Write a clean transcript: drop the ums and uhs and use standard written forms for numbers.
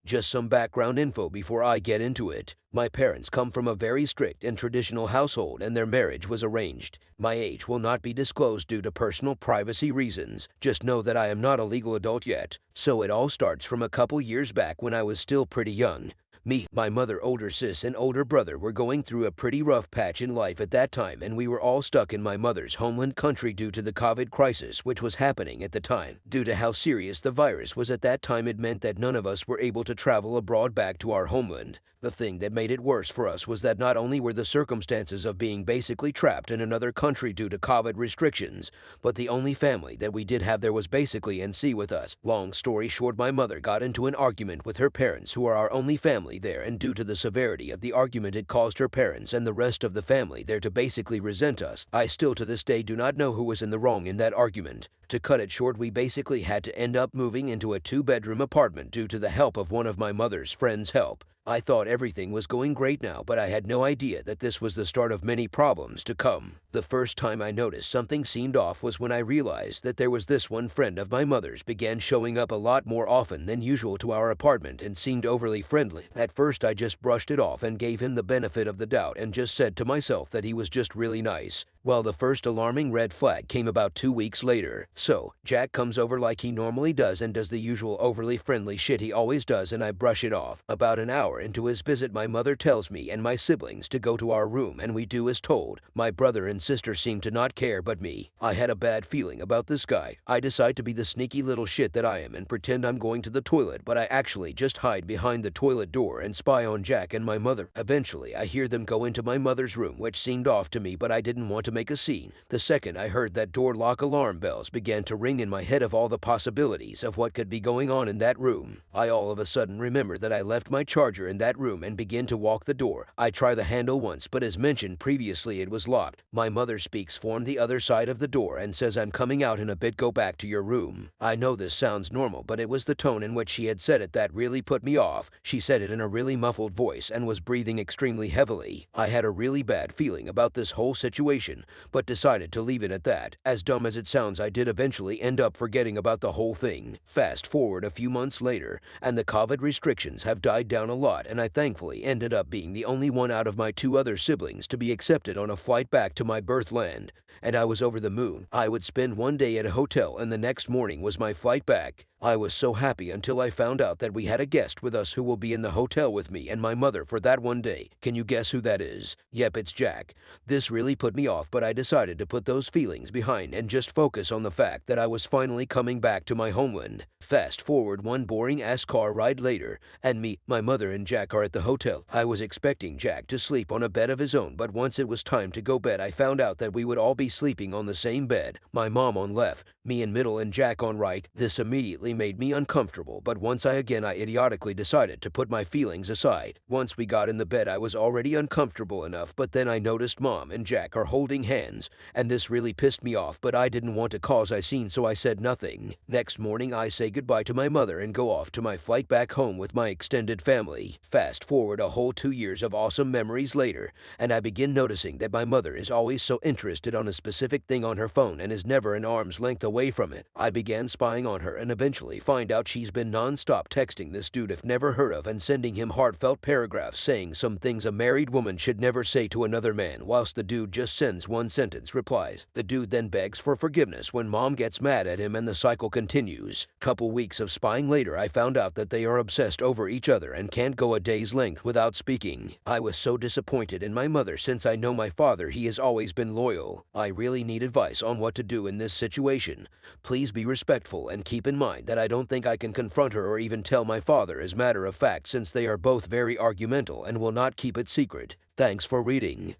Just some background info before I get into it. My parents come from a very strict and traditional household and their marriage was arranged. My age will not be disclosed due to personal privacy reasons. Just know that I am not a legal adult yet. So it all starts from a couple years back when I was still pretty young. Me, my mother, older sis, and older brother were going through a pretty rough patch in life at that time, and we were all stuck in my mother's homeland country due to the COVID crisis which was happening at the time. Due to how serious the virus was at that time, it meant that none of us were able to travel abroad back to our homeland. The thing that made it worse for us was that not only were the circumstances of being basically trapped in another country due to COVID restrictions, but the only family that we did have there was basically NC with us. Long story short, my mother got into an argument with her parents, who are our only family there, and due to the severity of the argument, it caused her parents and the rest of the family there to basically resent us. I still to this day do not know who was in the wrong in that argument. To cut it short, we basically had to end up moving into a 2-bedroom apartment due to the help of one of my mother's friends' help. I thought everything was going great now, but I had no idea that this was the start of many problems to come. The first time I noticed something seemed off was when I realized that there was this one friend of my mother's began showing up a lot more often than usual to our apartment and seemed overly friendly. At first I just brushed it off and gave him the benefit of the doubt and just said to myself that he was just really nice. Well, the first alarming red flag came about 2 weeks later. So, Jack comes over like he normally does and does the usual overly friendly shit he always does, and I brush it off. About an hour into his visit, my mother tells me and my siblings to go to our room, and we do as told. My brother and sister seem to not care but me. I had a bad feeling about this guy. I decide to be the sneaky little shit that I am and pretend I'm going to the toilet, but I actually just hide behind the toilet door and spy on Jack and my mother. Eventually, I hear them go into my mother's room, which seemed off to me, but I didn't want to make a scene. The second I heard that door lock, alarm bells began to ring in my head of all the possibilities of what could be going on in that room. I all of a sudden remember that I left my charger in that room and begin to walk the door. I try the handle once, but as mentioned previously, it was locked. My mother speaks from the other side of the door and says, "I'm coming out in a bit, go back to your room." I know this sounds normal, but it was the tone in which she had said it that really put me off. She said it in a really muffled voice and was breathing extremely heavily. I had a really bad feeling about this whole situation, but decided to leave it at that. As dumb as it sounds, I did eventually end up forgetting about the whole thing. Fast forward a few months later, and the COVID restrictions have died down a lot, and I thankfully ended up being the only one out of my 2 other siblings to be accepted on a flight back to my birthland, and I was over the moon. I would spend one day at a hotel, and the next morning was my flight back. I was so happy until I found out that we had a guest with us who will be in the hotel with me and my mother for that one day. Can you guess who that is? Yep, it's Jack. This really put me off, but I decided to put those feelings behind and just focus on the fact that I was finally coming back to my homeland. Fast forward one boring-ass car ride later, and me, my mother, and Jack are at the hotel. I was expecting Jack to sleep on a bed of his own, but once it was time to go bed, I found out that we would all be sleeping on the same bed. My mom on left, me in middle, and Jack on right. This immediately made me uncomfortable, but once I idiotically decided to put my feelings aside. Once we got in the bed, I was already uncomfortable enough, but then I noticed Mom and Jack are holding hands, and this really pissed me off, but I didn't want to cause a scene, so I said nothing. Next morning, I say goodbye to my mother and go off to my flight back home with my extended family. Fast forward a whole 2 years of awesome memories later, and I begin noticing that my mother is always so interested on a specific thing on her phone and is never an arm's length away from it. I began spying on her and eventually find out she's been non-stop texting this dude I've never heard of and sending him heartfelt paragraphs saying some things a married woman should never say to another man, whilst the dude just sends one sentence replies. The dude then begs for forgiveness when Mom gets mad at him, and the cycle continues. Couple weeks of spying later, I found out that they are obsessed over each other and can't go a day's length without speaking. I was so disappointed in my mother since I know my father, he has always been loyal. I really need advice on what to do in this situation. Please be respectful and keep in mind that I don't think I can confront her or even tell my father, as matter of fact, since they are both very argumental and will not keep it secret. Thanks for reading.